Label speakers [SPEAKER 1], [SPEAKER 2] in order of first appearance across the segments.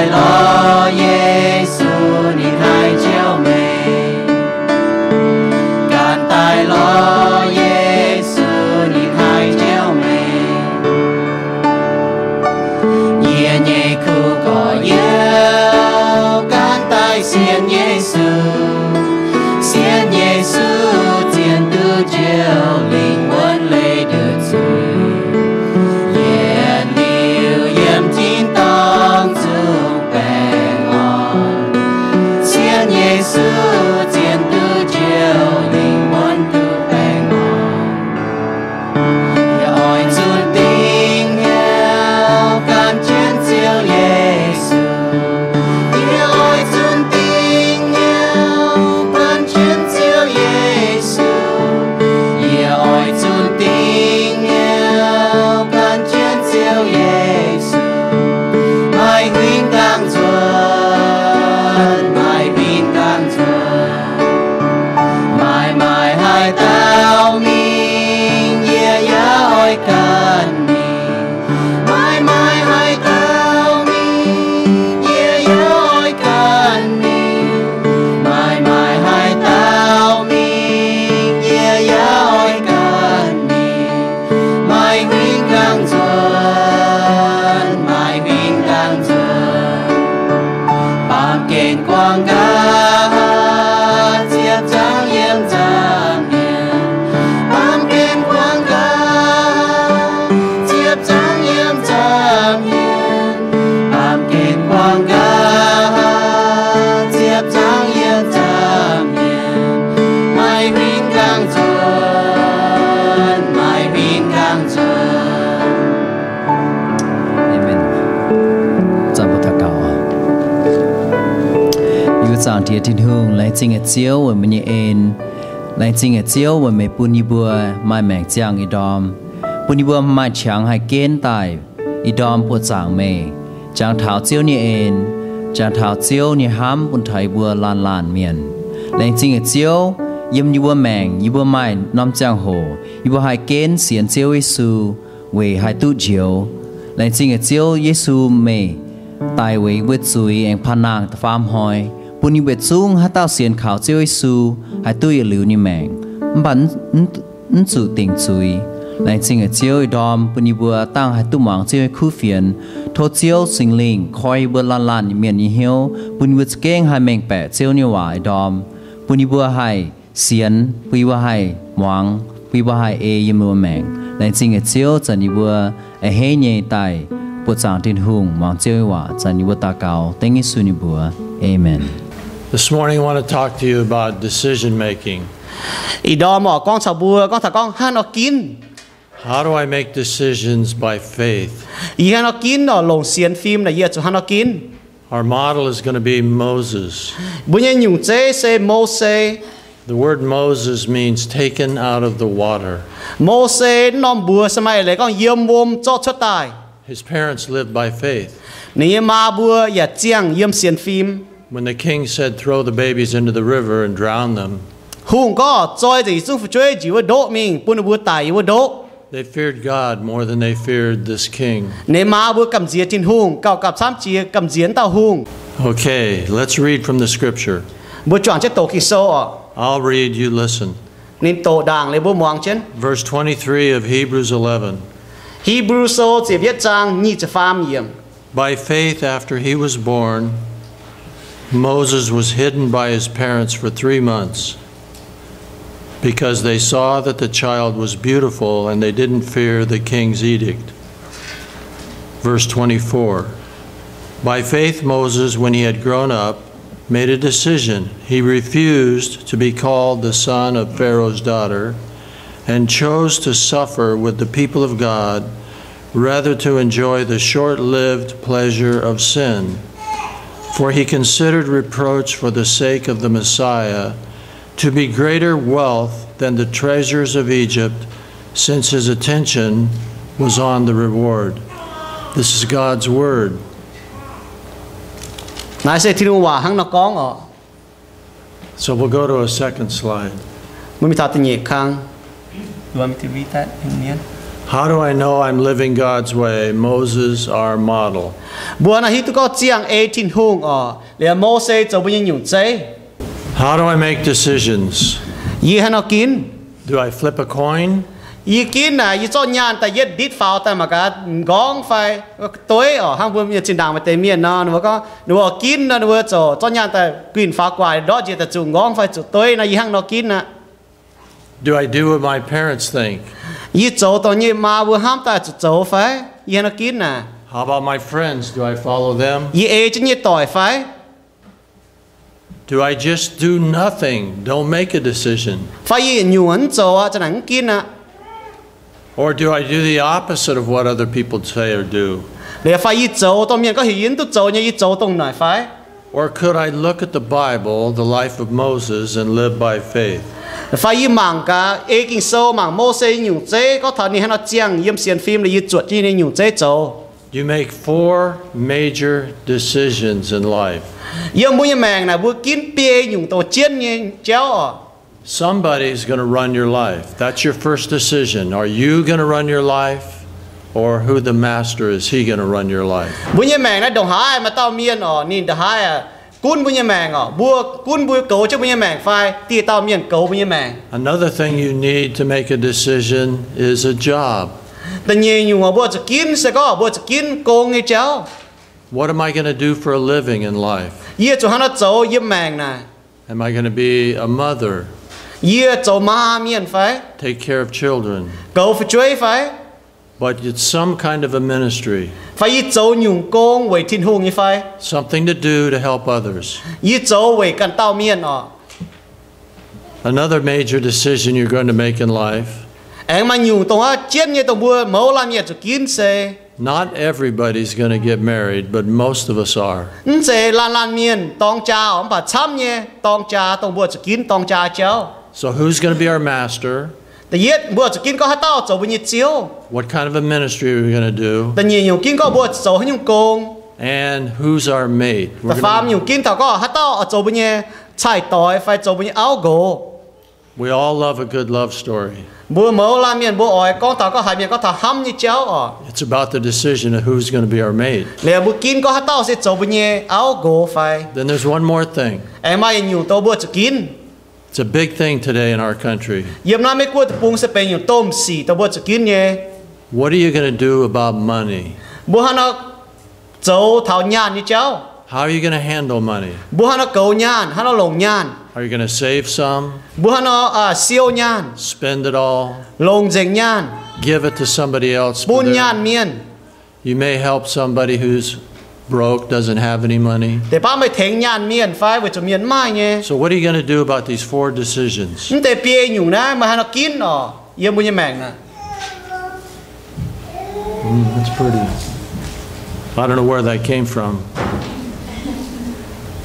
[SPEAKER 1] tài lo Yesu ni hai chiếu mê can tài lo Yesu ni hai chiếu mê nhẹ nhẹ khu có yêu can tài xiên Yesu tiền tư chiếu linh quân lê được rồi Yesu tiền tư chiếu linh quân tư bèn ngon ya oi chun tình yêu can chiến chiếu Yesu ya oi chun tình yêu can chiến chiếu Yesu ya oi chun tình yêu can chiến chiếu Yesu mai huynh đang tao mình yeah yeah oi cần mình mai hai tao mình yeah yeah oi cần mình mai hai tao mình yeah yeah oi cần mình mai huynh càng dần bám kền quang ga tiếp trang yếm trang Giang Thiên Thiên Hương lại chính ở chiếu với mình yên lại chính ở chiếu với mình bùn bùa mai mèn giang y đom bùn bùa mai chẳng hay kiến tài y đom bùa giang mê giang thảo chiếu như yên giang thảo chiếu như hám bùn thầy bùa lan miền lại chính ở chiếu yếm như bùa mèn như bùa mai nom giang hồ như bùa hay kiến xiên chiếu Yesu về hai tu chiếu lại chính ở chiếu Yesu mê tài về với suy anh phan nàng phàm hỏi bùn như bệt xuống hát tao xiên khảo chiếu Yesu hai tôi lưu như mèn bắn chủ tình chui lại chính ở chiếu đom bùn như bùa tăng hai tu mảng chiếu khu phiền thô chiếu sinh linh khói bùa lan miền như hiếu bùn bùa keng hai mèn bẻ chiếu như hòa đom bùn như bùa hai xiên bùi bùa hai mảng bùi bùa hai như mùa mèn lại chính ở chiếu chân như bùa hay nhẹ tài bùa giang thiên hùng mảng chiếu hòa chân như bùa ta cao tên Yesu như bùa Amen.
[SPEAKER 2] This morning I want to talk to you about decision making. How do I make decisions by faith? Our model is going to be Moses. The word Moses means taken out of the water. His parents lived by faith. When the king said, throw the babies into the river and drown them, they feared God more than they feared this king. Okay, let's read from the scripture. I'll read, you listen. Verse 23 of Hebrews 11. By faith, after he was born, Moses was hidden by his parents for 3 months because they saw that the child was beautiful and they didn't fear the king's edict. Verse 24. By faith, Moses, when he had grown up, made a decision. He refused to be called the son of Pharaoh's daughter and chose to suffer with the people of God rather to enjoy the short-lived pleasure of sin. For he considered reproach for the sake of the Messiah to be greater wealth than the treasures of Egypt, since his attention was on the reward. This is God's word. So we'll go to a second slide.
[SPEAKER 1] You want me to read that in the end?
[SPEAKER 2] How do I know I'm living God's way? Moses, our model.
[SPEAKER 3] Bữa nay tôi có chiang A tin hung liền Moses cho bây nhung chơi.
[SPEAKER 2] How do I make decisions?
[SPEAKER 3] Yi hắn nó kín.
[SPEAKER 2] Do I flip a coin?
[SPEAKER 3] Yi kín là yi cho nhàn tại yết đít phao tại mà cả gong phải tối hang bữa mình trên đàng mà tây miền nó có nó kín nó cho nhàn tại quỳnh phao quài đó chỉ tại chủ gong phải chủ tối là yi hang nó kín nè.
[SPEAKER 2] Do I do what my parents think?
[SPEAKER 3] Yi cho tao như mà bữa ham tại chủ cho phải yi nó kín nè.
[SPEAKER 2] How about my friends? Do I follow them?
[SPEAKER 3] Yi A chứ như tỏi phải.
[SPEAKER 2] Do I just do nothing? Don't make a decision.
[SPEAKER 3] Phải yi nhuận cho cho nắng kín nè.
[SPEAKER 2] Or do I do the opposite of what other people say or do?
[SPEAKER 3] Để phải yi cho tao miền có hiện tu cho như yi cho tông này phải.
[SPEAKER 2] Or could I look at the Bible, the life of Moses, and live by faith?
[SPEAKER 3] Phải yi mảng cả A kinh sâu mảng Moses nhung chế có thằng này hắn nó chiang yếm xiên phim là yi chuột chi này nhung chế cho.
[SPEAKER 2] You make 4 major decisions in life.
[SPEAKER 3] Yếm bữa mảng này bữa kín bia nhung tổ chiến như chéo.
[SPEAKER 2] Somebody's going to run your life. That's your first decision. Are you going to run your life? Or who the master is he going to run your life?
[SPEAKER 3] Bữa mảng này đồng hai mà tao miên nhìn đồng hai cún bữa mảng bữa cún bữa cấu chứ bữa mảng phải thì tao miên cấu bữa mảng.
[SPEAKER 2] Another thing you need to make a decision is a job.
[SPEAKER 3] Tự nhiên nhung bữa kín sẽ có bữa kín công như chéo.
[SPEAKER 2] What am I going to do for a living in life?
[SPEAKER 3] Yết cho hắn nó cho yếm mảng này.
[SPEAKER 2] Am I going to be a mother?
[SPEAKER 3] Yết cho ma miên phải.
[SPEAKER 2] Take care of children?
[SPEAKER 3] Cấu phải chơi phải.
[SPEAKER 2] But it's some kind of a ministry.
[SPEAKER 3] Phải yết cho nhung công về thiên hùng như phải.
[SPEAKER 2] Something to do to help others.
[SPEAKER 3] Yết cho về cần tao miên
[SPEAKER 2] Another major decision you're going to make in life.
[SPEAKER 3] Em mà nhung tông chiến như tông bữa mẫu làm như cho kín xe.
[SPEAKER 2] Not everybody's going to get married, but most of us are.
[SPEAKER 3] Sẽ lan miên tông cha ông bà chăm nhé tông cha tông bữa cho kín tông cha cháu.
[SPEAKER 2] So who's going to be our master?
[SPEAKER 3] Tự nhiên bữa cho kín có hát tao cho bữa chiếu.
[SPEAKER 2] What kind of a ministry are we going to do?
[SPEAKER 3] Tự nhiên nhung kín có bữa cho nhung công.
[SPEAKER 2] And who's our mate?
[SPEAKER 3] Và phàm nhung kín tao có hát tao cho bữa chạy tỏi phải cho bữa áo gỗ.
[SPEAKER 2] We all love a good love story.
[SPEAKER 3] Bữa mẫu làm miền bữa ỏi con tao có hai miền có thằng hâm như cháu
[SPEAKER 2] It's about the decision of who's going to be our mate.
[SPEAKER 3] Lẽ bữa kín có hát tao sẽ cho bữa áo gỗ phải.
[SPEAKER 2] Then there's one more thing.
[SPEAKER 3] Em ai nhung tao bữa cho kín.
[SPEAKER 2] It's a big thing today in our country.
[SPEAKER 3] Yếm na mấy cuộc bung sẽ bên nhung tôm xì tao bữa cho kín nhé.
[SPEAKER 2] What are you going to do about money?
[SPEAKER 3] Bữa hắn nó cháu thảo nhàn như cháu.
[SPEAKER 2] How are you going to handle money?
[SPEAKER 3] Bữa hắn nó cầu nhàn, hắn nó lồng nhàn.
[SPEAKER 2] Are you going to save some?
[SPEAKER 3] Bữa hắn nó siêu nhàn,
[SPEAKER 2] Spend it all?
[SPEAKER 3] lồng dành nhàn,
[SPEAKER 2] Give it to somebody else?
[SPEAKER 3] bún nhàn miên.
[SPEAKER 2] You may help somebody who's broke, doesn't have any money.
[SPEAKER 3] Để ba mấy thèn nhàn miên phải với cho miên mai nhé.
[SPEAKER 2] So what are you going to do about these 4 decisions?
[SPEAKER 3] Nhưng để bia nhung na mà hắn nó kín yếm bữa như mèn nè.
[SPEAKER 2] That's pretty. I don't know where that came from.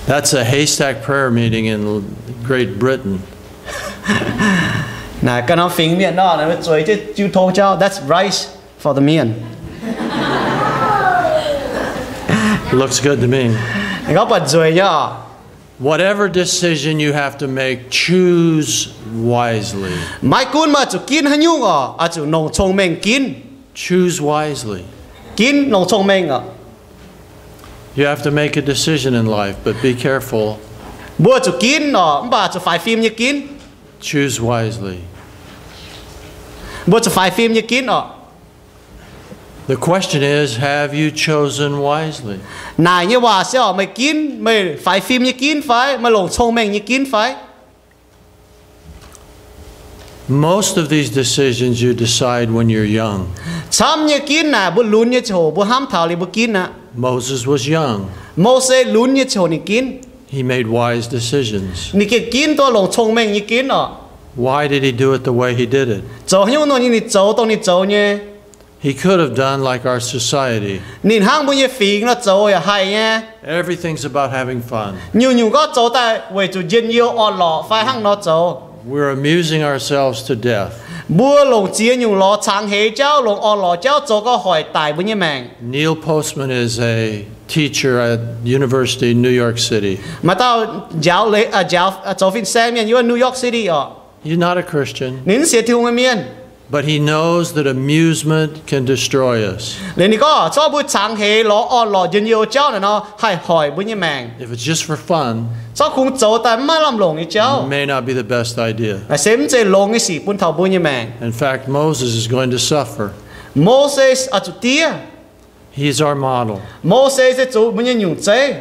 [SPEAKER 2] That's a haystack prayer meeting in Great Britain.
[SPEAKER 3] Nè cái nó phình miên đó là rồi chứ chú thô cháu. That's rice for the miên.
[SPEAKER 2] Looks good to me.
[SPEAKER 3] Góc bật rồi nhá.
[SPEAKER 2] Whatever decision you have to make, choose wisely.
[SPEAKER 3] Mai cún mà chú kín hắn nhung chú nông thông minh kín.
[SPEAKER 2] Choose wisely.
[SPEAKER 3] Kín nông thông minh
[SPEAKER 2] You have to make a decision in life, but be careful.
[SPEAKER 3] Bữa chú kín bà chú phải phim như kín.
[SPEAKER 2] Choose wisely.
[SPEAKER 3] Bữa chú phải phim như kín
[SPEAKER 2] The question is, have you chosen wisely?
[SPEAKER 3] Này như bà sẽ mày kín, mày phải phim như kín phải, mày lồng thông minh như kín phải.
[SPEAKER 2] Most of these decisions you decide when you're young.
[SPEAKER 3] Chăm như kín nè, bữa lún như chỗ, bữa ham thảo li bữa kín nè.
[SPEAKER 2] Moses was young.
[SPEAKER 3] Moses lún như chỗ ni kín.
[SPEAKER 2] He made wise decisions.
[SPEAKER 3] Ni cái kín tôi lồng thông minh như kín
[SPEAKER 2] Why did he do it the way he did it?
[SPEAKER 3] Chỗ như nó ni chỗ tông ni chỗ nhé.
[SPEAKER 2] He could have done like our society.
[SPEAKER 3] Nhìn hang bữa như phí nó chỗ ya hay nhé.
[SPEAKER 2] Everything's about having fun.
[SPEAKER 3] Nhiều có chỗ tại về chủ dân yêu on lọ phải hang nó chỗ.
[SPEAKER 2] We're amusing ourselves to death.
[SPEAKER 3] Bữa lồng chia nhiều lọ sáng hệ cháu lồng on lọ cháu chỗ có hỏi tài bữa như mèn.
[SPEAKER 2] Neil Postman is a teacher at University in New York City.
[SPEAKER 3] Mà tao giáo phim xem miền như New York City
[SPEAKER 2] You're not a Christian.
[SPEAKER 3] nín sẽ thiếu người miền.
[SPEAKER 2] But he knows that amusement can destroy us.
[SPEAKER 3] Nên có cho bữa sáng hè lọ on lọ dân nhiều cháu này nó hay hỏi bữa như mèn.
[SPEAKER 2] If it's just for fun,
[SPEAKER 3] cho khung cháu tại mà làm lồng như cháu.
[SPEAKER 2] it may not be the best idea.
[SPEAKER 3] Là xem chơi lồng cái gì bún thầu bữa như mèn.
[SPEAKER 2] In fact, Moses is going to suffer.
[SPEAKER 3] Moses ở chỗ tia.
[SPEAKER 2] He is our model.
[SPEAKER 3] Moses sẽ chỗ bữa như nhung chơi.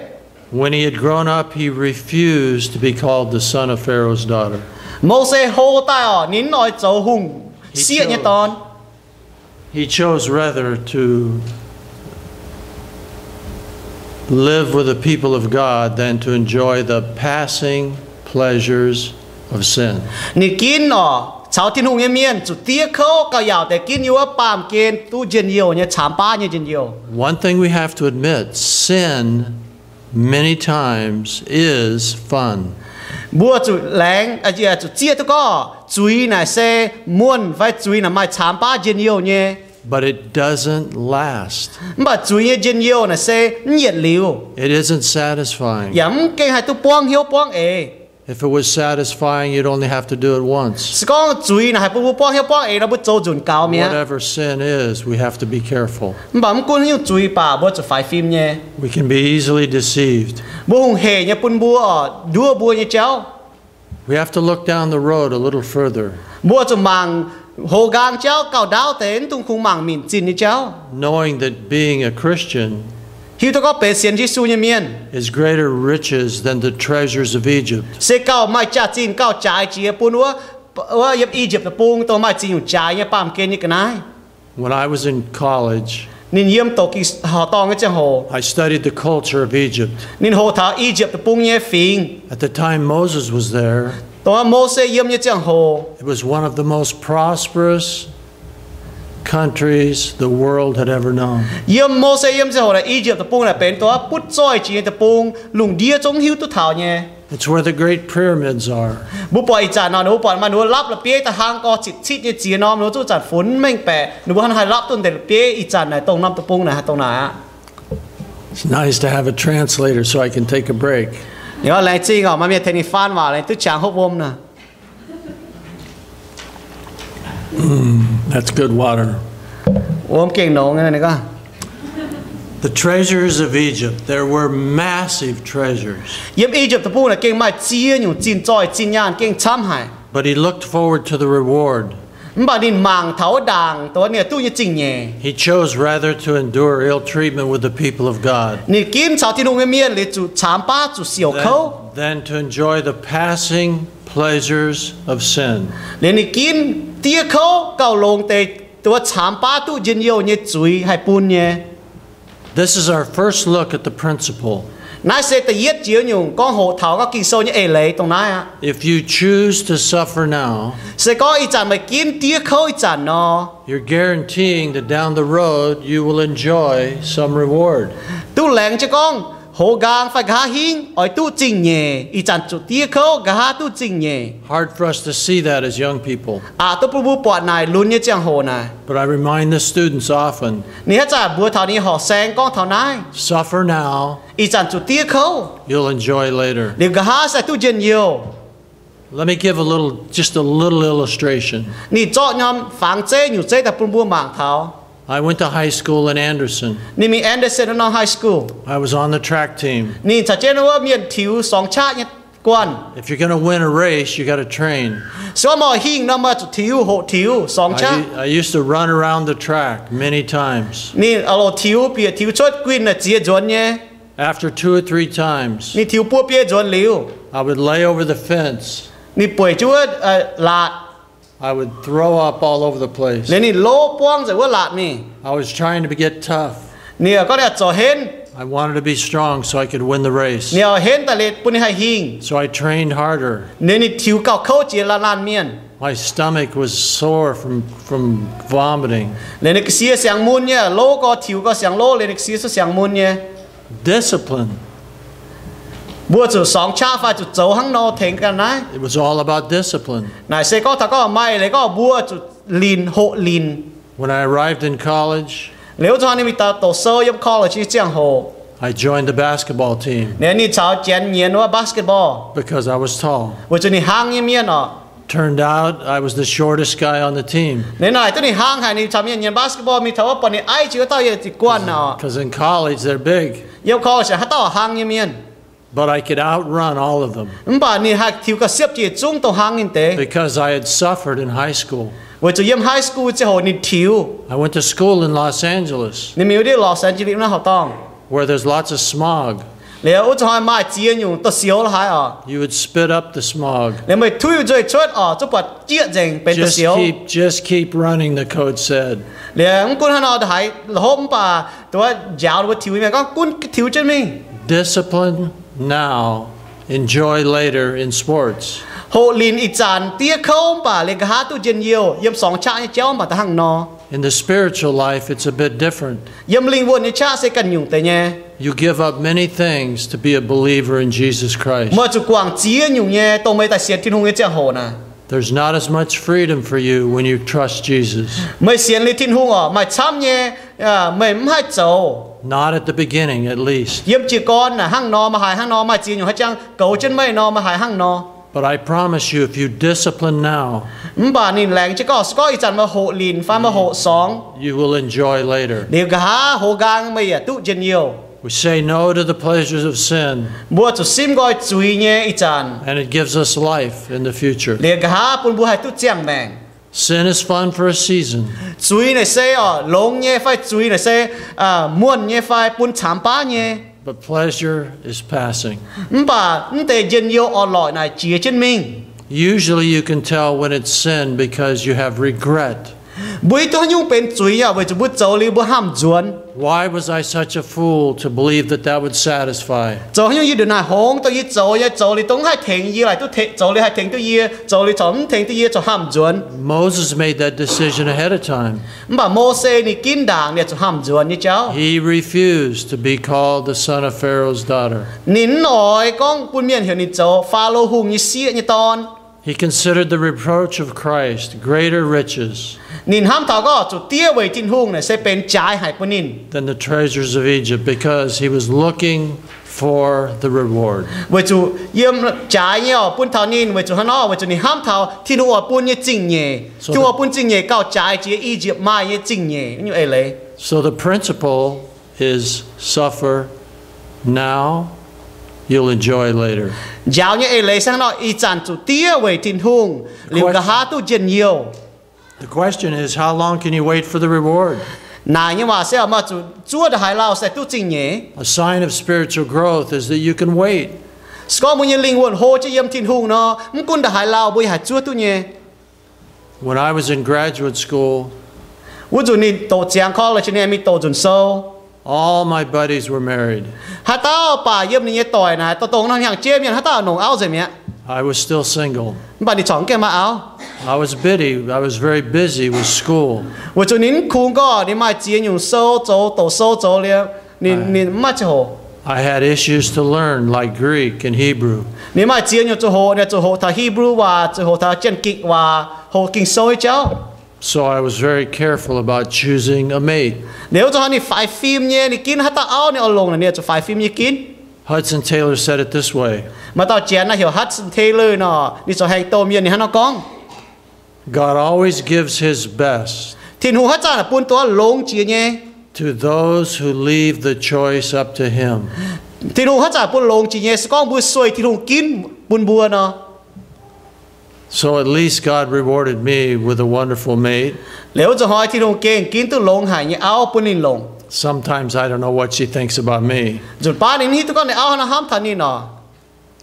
[SPEAKER 2] When he had grown up, he refused to be called the son of Pharaoh's daughter.
[SPEAKER 3] Moses hô tai ở nín nói cháu hùng. Xịa như tòn.
[SPEAKER 2] He chose rather to live with the people of God than to enjoy the passing pleasures of sin.
[SPEAKER 3] Nị kín ở cháu thiên hùng như miên chủ tia khâu cao yào để kín yếu bám kiên tu dân nhiều như chám ba như dân nhiều.
[SPEAKER 2] One thing we have to admit, sin many times is fun.
[SPEAKER 3] Bùa chủ láng chủ chia tôi có chuối này xe muôn phải chuối là mai chám ba dân nhiều nhé.
[SPEAKER 2] But it doesn't last.
[SPEAKER 3] Mà chuối như dân nhiều này xe nhiệt liều.
[SPEAKER 2] It isn't satisfying.
[SPEAKER 3] Yếm cái hai tu buông hiếu buông ế.
[SPEAKER 2] If it was satisfying, you'd only have to do it once.
[SPEAKER 3] Con chuối này hai bu buông hiếu buông ế nó bu châu chuẩn cao mía.
[SPEAKER 2] Whatever sin is, we have to be careful.
[SPEAKER 3] Mà con hiếu chuối bà bùa chủ phải phim nhé.
[SPEAKER 2] We can be easily deceived.
[SPEAKER 3] Bùa hùng hề nhé bùn bùa đua bùa như cháu.
[SPEAKER 2] We have to look down the road a little further.
[SPEAKER 3] Bùa chủ màng hồ gang cháu cao đáo tên tung khung màng mìn chín như cháu.
[SPEAKER 2] Knowing that being a Christian
[SPEAKER 3] hiếu tôi có bề xiên Yesu như miên.
[SPEAKER 2] is greater riches than the treasures of Egypt.
[SPEAKER 3] Sẽ cao mai cha chín cao trái chia bùn ua yếp Egypt là bùn tôi mai chín trái như bám kê như cái này.
[SPEAKER 2] When I was in college,
[SPEAKER 3] Nên yếm tổ kỳ họ tòng cái chẳng hồ.
[SPEAKER 2] I studied the culture of Egypt.
[SPEAKER 3] Nên hồ thảo Egypt là bùn như phình.
[SPEAKER 2] At the time Moses was there,
[SPEAKER 3] Tôi Moses yếm như chẳng hồ.
[SPEAKER 2] it was one of the most prosperous countries the world had ever known.
[SPEAKER 3] Yếm Moses yếm chẳng hồ là Egypt là bùn là bến tôi bút xôi chỉ là bùn lùng đĩa chống hiếu tôi thảo nhé.
[SPEAKER 2] It's where the great pyramids are.
[SPEAKER 3] Bố bò trả nó bò mà nó lắp là bia ta hang co chít như chỉ nó chú chặt phun mình bẻ nó bố hắn hay lắp tuần để bia chặt này tông năm tông này tông này.
[SPEAKER 2] It's nice to have a translator so I can take a break.
[SPEAKER 3] Nhớ lại chi ngỏ mà miệt thầy phan vào lại tôi chẳng hốc ôm nè.
[SPEAKER 2] That's good water.
[SPEAKER 3] Ôm kiềng nấu cái này cơ.
[SPEAKER 2] The treasures of Egypt, there were massive treasures.
[SPEAKER 3] Yếm Egypt tập là kiềng mai chia nhung chín trôi chín nhàn kiềng chăm hải.
[SPEAKER 2] But he looked forward to the reward.
[SPEAKER 3] Bà đình màng tháo đàng tôi nè tu như chỉnh nhẹ.
[SPEAKER 2] He chose rather to endure ill treatment with the people of God
[SPEAKER 3] Nè kim cháu thiên hùng miên để chủ chám ba chủ siêu khâu.
[SPEAKER 2] than to enjoy the passing pleasures of sin.
[SPEAKER 3] Nè kim tia khâu cầu lồng tê tôi chám ba tu dân yêu như chuối hay bún nhé.
[SPEAKER 2] This is our first look at the principle.
[SPEAKER 3] Nãy sẽ tự yết chiếu nhung con hộ thảo các kỳ sâu như ế lấy tông nãy á.
[SPEAKER 2] If you choose to suffer now,
[SPEAKER 3] Sẽ có ý chẳng mày kiến tia khâu ý chẳng nó.
[SPEAKER 2] you're guaranteeing that down the road you will enjoy some reward.
[SPEAKER 3] Tu lẹng cho con hộ gang phải gá hình ở tu trình nhẹ. Ý chẳng chủ tia khâu gá tu trình nhẹ.
[SPEAKER 2] Hard for us to see that as young people.
[SPEAKER 3] À tôi bố bọt này luôn như chẳng hộ này.
[SPEAKER 2] But I remind the students often,
[SPEAKER 3] Nếu chả bữa thảo này họ sen con thảo này.
[SPEAKER 2] suffer now,
[SPEAKER 3] Ý chẳng chủ tia khâu.
[SPEAKER 2] you'll enjoy later.
[SPEAKER 3] Nếu gá sẽ tu dân nhiều.
[SPEAKER 2] Let me give just a little illustration.
[SPEAKER 3] Nì cho nhóm phán chế nhủ chế tập bùa mạng thảo.
[SPEAKER 2] I went to high school in Anderson.
[SPEAKER 3] Nì mình Anderson nó high school.
[SPEAKER 2] I was on the track team.
[SPEAKER 3] Nì chả chế nó miền thiếu song chát nhé quan.
[SPEAKER 2] If you're going to win a race, you got to train.
[SPEAKER 3] Số mà hình nó mà thiếu hộ thiếu song chát.
[SPEAKER 2] I used to run around the track many times.
[SPEAKER 3] Nì alo thiếu bia thiếu chốt quyên là chia chuẩn nhé.
[SPEAKER 2] After 2 or 3 times,
[SPEAKER 3] Nì thiếu bua bia chuẩn liu.
[SPEAKER 2] I would lay over the fence.
[SPEAKER 3] Nì buổi chúa lạt.
[SPEAKER 2] I would throw up all over the place.
[SPEAKER 3] Nì nì lô buông rồi quá lạt nì.
[SPEAKER 2] I was trying to get tough.
[SPEAKER 3] Nì có đẹp cho hên.
[SPEAKER 2] I wanted to be strong so I could win the race.
[SPEAKER 3] Nì hên ta lệ bún hay hình.
[SPEAKER 2] So I trained harder.
[SPEAKER 3] Nì thiếu cao khâu chia là lan miền.
[SPEAKER 2] My stomach was sore from vomiting.
[SPEAKER 3] Nì nì xìa sáng môn nhé. Lô có thiếu có sáng lô. Nì nì xìa sáng môn nhé.
[SPEAKER 2] Discipline.
[SPEAKER 3] Bùa chủ song cha phải chủ dấu hăng nó thành cái này.
[SPEAKER 2] It was all about discipline.
[SPEAKER 3] Này sẽ có thằng có mai lấy có bùa chủ lìn hộ lìn.
[SPEAKER 2] When I arrived in college,
[SPEAKER 3] Nếu cho anh em ta tổ sơ giúp college chứ chẳng hộ.
[SPEAKER 2] I joined the basketball team
[SPEAKER 3] Nếu anh cháu chén nhiên nó basketball.
[SPEAKER 2] because I was tall.
[SPEAKER 3] Bởi cho anh hang như miên ọ.
[SPEAKER 2] Turned out I was the shortest guy on the team.
[SPEAKER 3] Nên này tôi đi hang hay đi tham gia nhận basketball mi thấu bọn này ai chịu tao giờ chỉ quan nào.
[SPEAKER 2] Because in college they're big.
[SPEAKER 3] Yêu cầu sẽ hát tao hang như miền.
[SPEAKER 2] But I could outrun all of them.
[SPEAKER 3] Bà này hạt thiếu cái xếp chỉ chung tao hang như thế.
[SPEAKER 2] Because I had suffered in high school.
[SPEAKER 3] Với chú yếm high school chỉ hồ nịt thiếu.
[SPEAKER 2] I went to school in Los Angeles.
[SPEAKER 3] Nên mình đi Los Angeles nó học tòng.
[SPEAKER 2] Where there's lots of smog.
[SPEAKER 3] Nếu út cho mai chiên dùng tao xíu là hay à.
[SPEAKER 2] You would spit up the smog.
[SPEAKER 3] Nếu mày thui rồi chốt à, chú bật chia dành bên tao xíu.
[SPEAKER 2] Just keep running, the coach said.
[SPEAKER 3] Nếu ông quân nó hay hôm bà tôi giáo được thiếu mày có quân thiếu chân mình.
[SPEAKER 2] Discipline now, enjoy later in sports.
[SPEAKER 3] Hộ lìn ít chán tia không bà lấy cái hát tu chân nhiều yếm sóng cha như chéo mà ta hằng nó.
[SPEAKER 2] In the spiritual life, it's a bit different.
[SPEAKER 3] Yếm linh vuông như cha sẽ cần dùng tới nhé.
[SPEAKER 2] You give up many things to be a believer in Jesus Christ.
[SPEAKER 3] Mà chủ quảng chia dùng nhé, tôi mới tại xiên thiên hùng như chàng hồ nè.
[SPEAKER 2] There's not as much freedom for you when you trust Jesus.
[SPEAKER 3] Mới xiên lên thiên hùng à, mày chăm nhé, mày hai châu.
[SPEAKER 2] Not at the beginning, at least.
[SPEAKER 3] Yếm chỉ con là hăng nó mà hại hăng nó mà chia dùng hết chăng cầu chân mày nó mà hại hăng nó.
[SPEAKER 2] But I promise you, if you discipline now,
[SPEAKER 3] bà nhìn lạnh chỉ có ít chán mà hộ lìn pha mà hộ sóng.
[SPEAKER 2] You will enjoy later.
[SPEAKER 3] Nếu cả hộ gang mày à tụ chân nhiều.
[SPEAKER 2] We say no to the pleasures of sin.
[SPEAKER 3] Bua chủ sim gọi chui nhé ít chán.
[SPEAKER 2] And it gives us life in the future.
[SPEAKER 3] Nếu cả bún bua hay tụ chàng mèng.
[SPEAKER 2] Sin is fun for a season.
[SPEAKER 3] Chui này xe à lông nhé phải chui này xe muôn nhé phải bún chám pa nhé.
[SPEAKER 2] But pleasure is passing.
[SPEAKER 3] Bà tệ dân nhiều ở loại này chia chân mình.
[SPEAKER 2] Usually you can tell when it's sin because you have regret.
[SPEAKER 3] Bùi tôi nhung bên chui à, bởi chú bút dấu lý bút hàm duôn.
[SPEAKER 2] Why was I such a fool to believe that would satisfy?
[SPEAKER 3] Dấu nhung như đừng này hông, tôi như dấu lý tống hai thèn như lại tôi dấu lý hai thèn tôi như, dấu lý chóng thèn tôi như cho hàm duôn.
[SPEAKER 2] Moses made that decision ahead of time.
[SPEAKER 3] Bà Mô-se này kín đảng để cho hàm duôn như cháu.
[SPEAKER 2] He refused to be called the son of Pharaoh's daughter.
[SPEAKER 3] Nín nói con bùn miền hiểu nín dấu, phá lô hùng như xịa như ton.
[SPEAKER 2] He considered the reproach of Christ greater riches
[SPEAKER 3] nín ham thảo có chủ tia về tin hùng này sẽ bên trái hay bên nín
[SPEAKER 2] than the treasures of Egypt because he was looking for the reward.
[SPEAKER 3] về chủ yếm trái nhiều bún thảo nín về chủ hắn về chủ nín ham thảo thiên hùng ở bún như chinh nhẹ thiên ở bún chinh nhẹ cao trái chỉ Egypt mai như chinh nhẹ như ấy lấy.
[SPEAKER 2] So the principle is suffer now, you'll enjoy later.
[SPEAKER 3] Giáo như ấy lấy sang nó y chán chủ tia về tin hùng liệu cả hai tu chân nhiều.
[SPEAKER 2] The question is, how long can you wait for the reward?
[SPEAKER 3] Này nhưng mà sẽ mà chúa đã hài lao sẽ tu chinh nhé.
[SPEAKER 2] A sign of spiritual growth is that you can wait.
[SPEAKER 3] Có một nhân linh hồn hô cho yếm tin hùng nó, muốn quân đã hài lao bởi hài chúa tu nhé.
[SPEAKER 2] When I was in graduate school,
[SPEAKER 3] Ví dụ như tổ giảng college cho nên mình tổ chuẩn sâu.
[SPEAKER 2] all my buddies were married.
[SPEAKER 3] Hãy tao bà yếm như tỏi này, tao tổng năng hàng chế miệng hãy tao nồng áo rồi mẹ.
[SPEAKER 2] I was still single.
[SPEAKER 3] Bà đi chọn cái mà áo.
[SPEAKER 2] I was very busy with school.
[SPEAKER 3] Ví dụ nín khung có, đi mai chế dùng sâu dấu, tổ sâu dấu liền, nín mắt cho hồ.
[SPEAKER 2] I had issues to learn like Greek and Hebrew.
[SPEAKER 3] Nín mai chế dùng cho hồ thà Hebrew và cho hồ thà chân kịch và hồ kinh sâu cháu.
[SPEAKER 2] So I was very careful about choosing a mate.
[SPEAKER 3] Nếu cho hắn phải phim nhé, thì kín hãy tao áo này ở lồng này, cho phải phim như kín.
[SPEAKER 2] Hudson Taylor said it this way.
[SPEAKER 3] Mà tao chén là hiểu Hudson Taylor nó, đi cho hành tôm miền này hắn nó con.
[SPEAKER 2] God always gives his best
[SPEAKER 3] Thiên hùng hết ra là buôn toa lông chia nhé.
[SPEAKER 2] to those who leave the choice up to him.
[SPEAKER 3] Thiên hùng hết ra buôn lông chia nhé, con buôn xuôi thiên hùng kín buôn bùa nó.
[SPEAKER 2] So at least God rewarded me with a wonderful mate.
[SPEAKER 3] Nếu cho hỏi thiên hùng kênh kín từ lông hải như áo buôn nín lông.
[SPEAKER 2] Sometimes I don't know what she thinks about me.
[SPEAKER 3] Rồi ba nín hít con này áo nó ham thà nín nó.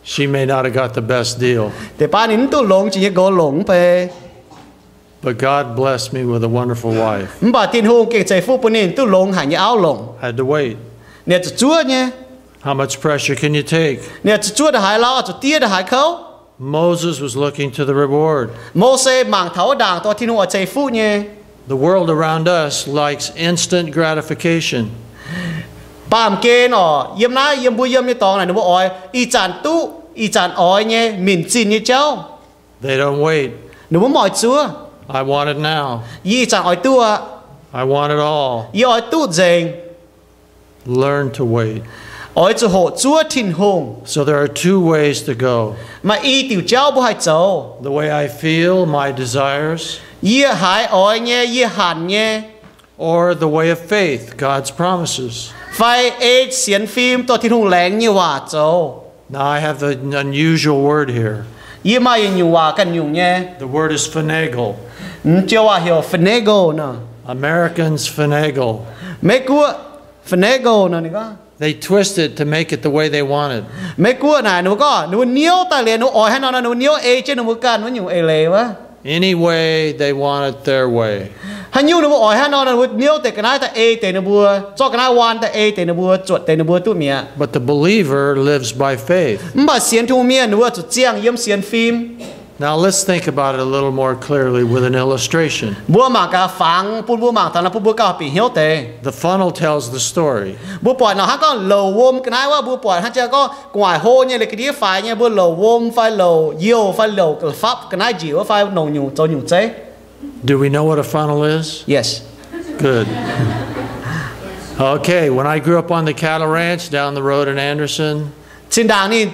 [SPEAKER 2] She may not have got the best deal.
[SPEAKER 3] Để ba nín tu lông chỉ có lông pe.
[SPEAKER 2] But God blessed me with a wonderful wife.
[SPEAKER 3] Bà thiên hùng kênh chạy phu buôn nín tu lông hải như áo lông.
[SPEAKER 2] I had to wait.
[SPEAKER 3] Nè cho chúa nhé.
[SPEAKER 2] How much pressure can you take?
[SPEAKER 3] Nè cho chúa đã hải lao, cho tia đã hải khâu.
[SPEAKER 2] Moses was looking to the reward.
[SPEAKER 3] Mô-se mang thấu đảng to thiên hùng ở chạy phu nhé.
[SPEAKER 2] The world around us likes instant gratification.
[SPEAKER 3] Bàm kê nó yếm ná yếm bùi yếm như tòng này nó bộ oi y chán tu y chán oi nhé mình xin như cháu.
[SPEAKER 2] They don't wait.
[SPEAKER 3] Nó muốn mọi chúa
[SPEAKER 2] I want it now.
[SPEAKER 3] y chán oi tu à
[SPEAKER 2] I want it all.
[SPEAKER 3] y oi tu dành.
[SPEAKER 2] Learn to wait.
[SPEAKER 3] ỏi chủ hộ chúa thiên hùng
[SPEAKER 2] So there are two ways to go.
[SPEAKER 3] mà y tiểu cháu bu hai cháu
[SPEAKER 2] The way I feel, my desires,
[SPEAKER 3] yê hải ỏi nhé yê hàn nhé
[SPEAKER 2] or the way of faith, God's promises.
[SPEAKER 3] phải ê xiên phim tôi thiên hùng lén như hòa cháu
[SPEAKER 2] Now I have an unusual word here.
[SPEAKER 3] yê mà yê nhiều hòa cần nhiều nhé
[SPEAKER 2] The word is finagle.
[SPEAKER 3] chưa hòa hiểu finagle nè
[SPEAKER 2] Americans finagle.
[SPEAKER 3] mấy cua finagle nè có
[SPEAKER 2] They twist it to make it the way they want it.
[SPEAKER 3] mấy cua này nó có nó níu ta liền nó ỏi hay nó níu ê trên nó mới can nó nhiều ê lề quá
[SPEAKER 2] Any way they want it their way.
[SPEAKER 3] hay nhiều nó ỏi hay nó níuแต่cái này ta êแต่nó bùa cho cái này hoàn ta êแต่nó bùa chuộtแต่nó bùa tụi mía
[SPEAKER 2] But the believer lives by faith.
[SPEAKER 3] mà xiên thu mía nó chuột chiang yếm xiên phim
[SPEAKER 2] Now let's think about it a little more clearly with an illustration.
[SPEAKER 3] bùa mà cả phẳng bùa mà thằng là bùa cả bị hiếu tệ
[SPEAKER 2] The funnel tells the story.
[SPEAKER 3] bùa pỏi nó hắn có lầu vôm cái nàyว่าbùa pỏi hắn chưa có ngoài hô như là cái đĩa phải như bùa lầu vôm phải lầu yêu phải lầu cái pháp cái này chỉ có phải nồng nhủ cho nhủ chế
[SPEAKER 2] Do we know what a funnel is?
[SPEAKER 3] yes
[SPEAKER 2] Good. Okay, when I grew up on the cattle ranch down the road in Anderson,
[SPEAKER 3] trên đàng này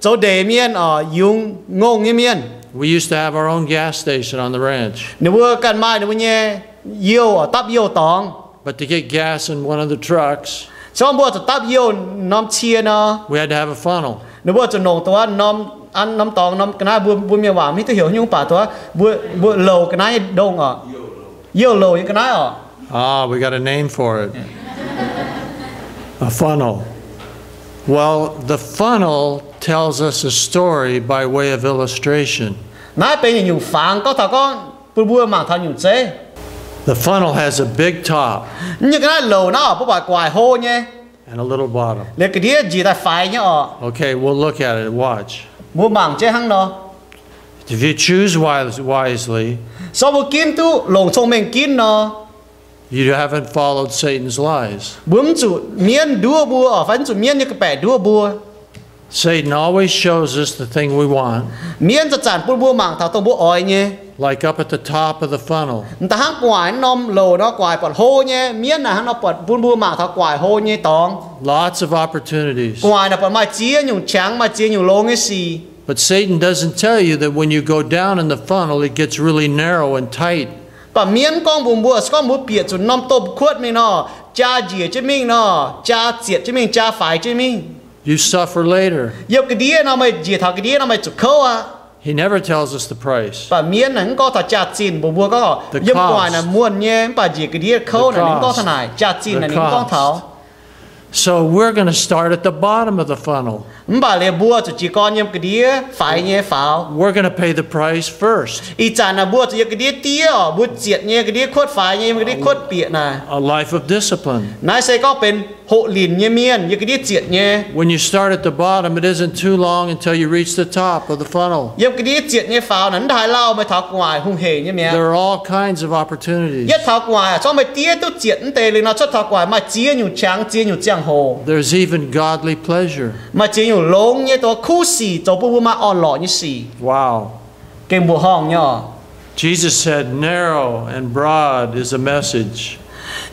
[SPEAKER 3] chỗ đề miên ở dùng ngôn như miên
[SPEAKER 2] we used to have our own gas station on the ranch.
[SPEAKER 3] nếu bữa cần mai nếu nhé yêu ở tắp yêu tòng
[SPEAKER 2] But to get gas in one of the trucks,
[SPEAKER 3] xong bữa tắp yêu nóm chia nó
[SPEAKER 2] we had to have a funnel.
[SPEAKER 3] nếu bữa nồngตัวnóm ăn nóm tòng nóm cái này bữa miên vào mi tôi hiểu nhưng bàตัวbữa lầu cái này đông ở yêu lầu những cái này ở
[SPEAKER 2] Ah, we got a name for it. A funnel. Well, the funnel tells us a story by way of illustration.
[SPEAKER 3] nãy bên nhiều phẳng có thằng con bữa mà thằng nhiều chế
[SPEAKER 2] The funnel has a big top
[SPEAKER 3] như cái này lầu nó ở bữa bài quài hô nhé
[SPEAKER 2] and a little bottom.
[SPEAKER 3] lấy cái đĩa gì ta phải nhá ở
[SPEAKER 2] Okay, we'll look at it. Watch.
[SPEAKER 3] bữa mảng chế hăng nó
[SPEAKER 2] If you choose wisely,
[SPEAKER 3] sau bữa kín tu lồng thông mình kín nó
[SPEAKER 2] you haven't followed Satan's lies.
[SPEAKER 3] bướm chủ miên đua bùa ở phấn chủ miên như cái bẻ đua bùa
[SPEAKER 2] Satan always shows us the thing we want,
[SPEAKER 3] miên cho chản bùa mạng thảo tông bùa ỏi nhé
[SPEAKER 2] like up at the top of the funnel.
[SPEAKER 3] người ta hăng quải nôm lầu nó quải bọt hô nhé miên là hăng nó bọt bùa mạng thảo quải hô nhé tòng
[SPEAKER 2] Lots of opportunities.
[SPEAKER 3] quải là bọt mai chia nhung trắng mai chia nhung lô nghe xì
[SPEAKER 2] But Satan doesn't tell you that when you go down in the funnel, it gets really narrow and tight.
[SPEAKER 3] bà miên con bùa con bùa bịa chủ nôm tôm khuất mình nó cha dìa chứ mình nó cha diệt chứ mình cha phải chứ mình
[SPEAKER 2] You suffer later.
[SPEAKER 3] yêu cái đĩa nó mày dìa thảo cái đĩa nó mày chủ khâu à
[SPEAKER 2] He never tells us the price.
[SPEAKER 3] bà miên là có thảo cha chín bùa có
[SPEAKER 2] The
[SPEAKER 3] yêu
[SPEAKER 2] cost.
[SPEAKER 3] quải là muôn nhé bà dìa cái đĩa khâu
[SPEAKER 2] The
[SPEAKER 3] là những có
[SPEAKER 2] cost.
[SPEAKER 3] thằng này cha chín là
[SPEAKER 2] The
[SPEAKER 3] những con
[SPEAKER 2] cost.
[SPEAKER 3] thảo
[SPEAKER 2] So we're going to start at the bottom of the funnel.
[SPEAKER 3] bà lệ bùa chỉ con nhầm cái đĩa phải nhé pháo
[SPEAKER 2] We're going to pay the price first.
[SPEAKER 3] ý chán là bùa chỉ cái đĩa tía bùa diệt nhé cái đĩa khuất phải nhé cái đĩa khuất bịa này
[SPEAKER 2] A life of discipline.
[SPEAKER 3] nãy sẽ cóเป็นhộ lìn nhé miên như cái đĩa diệt nhé
[SPEAKER 2] When you start at the bottom, it isn't too long until you reach the top of the funnel.
[SPEAKER 3] yếm cái đĩa diệt nhé pháo nắn thái lao mới tháo ngoài hung hề nhé miên
[SPEAKER 2] There are all kinds of opportunities.
[SPEAKER 3] nhất tháo ngoài cho mày tía tôi diệt tề lên nó cho tháo ngoài mà chia nhiều trắng chia nhiều giang hồ
[SPEAKER 2] There's even godly pleasure.
[SPEAKER 3] mà chia nhiều lông nhé tôi khu xì cho bùa mà on lọ như xì
[SPEAKER 2] Wow.
[SPEAKER 3] cái bùa hong nhá
[SPEAKER 2] Jesus said, narrow and broad is a message.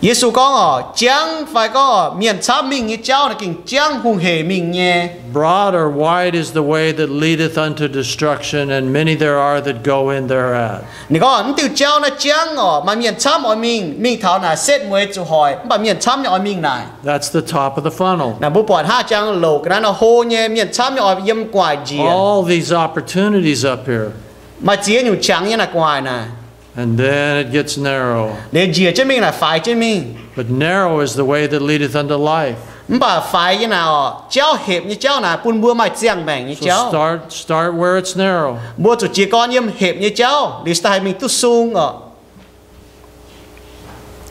[SPEAKER 3] Yesu có chẳng phải có miền chắp mình như cháu là kinh chẳng hung hề mình nhé
[SPEAKER 2] Broad or wide is the way that leadeth unto destruction, and many there are that go in thereat.
[SPEAKER 3] nè có từ cháu là chẳng mà miền chắp ở mình thảo là xét mới chủ hỏi mà miền chắp ở mình này
[SPEAKER 2] That's the top of the funnel.
[SPEAKER 3] là bố bọn ha chẳng lầu cái nó hô nhé miền chắp ở yếm quài gì
[SPEAKER 2] All these opportunities up here.
[SPEAKER 3] mà chia nhiều trắng như là quài này
[SPEAKER 2] And then it gets narrow.
[SPEAKER 3] để dìa cho mình là phải cho mình
[SPEAKER 2] But narrow is the way that leadeth unto life.
[SPEAKER 3] bà phải như nào cháu hẹp như cháu là bún bua mà chiang bèn như
[SPEAKER 2] So
[SPEAKER 3] cháu
[SPEAKER 2] start where it's narrow.
[SPEAKER 3] bua chủ chỉ con yếm hẹp như cháu để sai mình tu sung